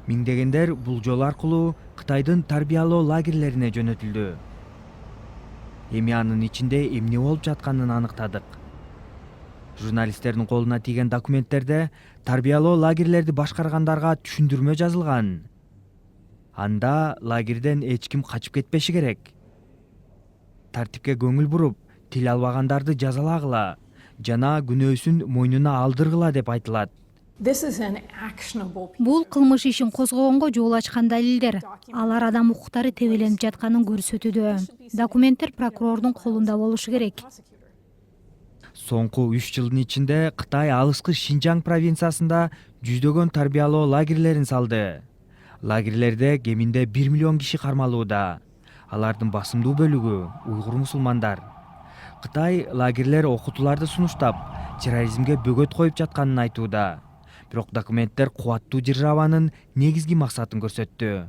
Миңдегендер бул жол аркылуу Кытайдын тарбиялоо лагерлерине жөнөтүлдү. Эми анын ичинде эмне болуп жатканын аныктадык. Журналисттердин колуна тийген документтерде тарбиялоо лагерлерди башкаргандарга түшүндүрмө жазылган. Анда лагерден эч ким качып кетпеши керек. Тартипке көңүл буруп, тил албагандарды жазалагыла жана күнөөсүн мойнуна алдыргыла деп айтылат. Бул кылмыш ишин козгогонго жол ачкан далилдер. Алар адам укуктары тебеленип жатканын көрсөтүүдө. Документтер прокурордун колунда болушу керек. Соңку 3 жылдын ичинде Кытай алыскы Шинжаң провинциясында жүздөгөн тарбиялоо лагерлерин салды. Лагерлерде кеминде 1 миллион киши кармалууда. Алардын басымдуу бөлүгү уйгур мусулмандар. Кытай лагерлер окутууларды сунуштап, терроризмге бөгөт коюп жатканын айтууда. Бирок документтер кубаттуу державанын негизги максатын көрсөттү.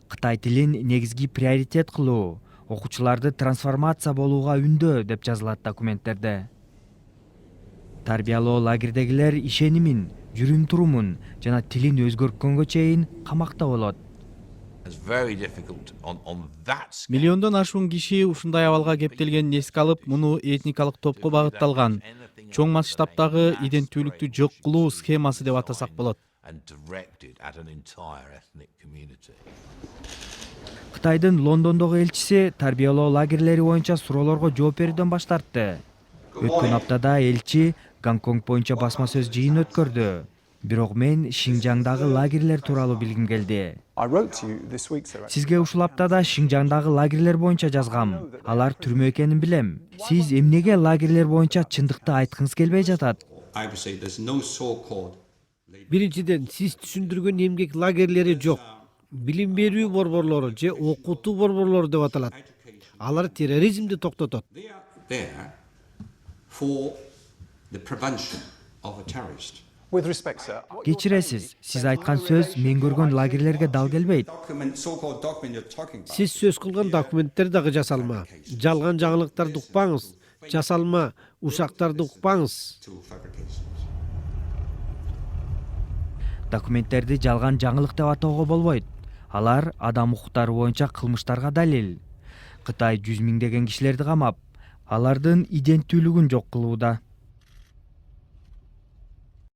Кытай тилин негизги приоритет кылуу, окуучуларды трансформация болууга үндөө деп жазылат документтерде. Тарбиялоо лагердегилер ишенимин, жүрүм турумун жана тилин өзгөрткөнгө чейин камакта болот. Миллиондон ашуун киши ушундай абалга кептелгенин эске алып, муну этникалык топко багытталган чоң масштабтагы иденттүүлүктү жок кылуу схемасы деп атасак болот. Кытайдын Лондондогу элчиси тарбиялоо лагерлери боюнча суроолорго жооп берүүдөн баш тартты. Өткөн аптада элчи Гонконг боюнча басма сөз жыйын өткөрдү. Бирок мен Шинжаңдагы лагерлер тууралуу билгим келди. Сизге ушул аптада Шинжаңдагы лагерлер боюнча жазгам. Алар түрмө экенин билем. Сиз эмнеге лагерлер боюнча чындыкты айткыңыз келбей жатат? Биринчиден, сиз түшүндүргөн эмгек лагерлери жок. Билим берүү борборлору же окутуу борборлору деп аталат. Алар терроризмди токтотот. Кечиресиз, сиз айткан сөз мен көргөн лагерлерге дал келбейт. Сиз сөз кылган документтер дагы жасалма. Жалган жаңылыктарды укпаңыз. Жасалма ушактарды укпаңыз. Документтерди жалган жаңылык деп атоого болбойт. Алар адам укуктары боюнча кылмыштарга далил. Кытай 100 миңдеген кишилерди камап, алардын иденттүүлүгүн жок кылууда.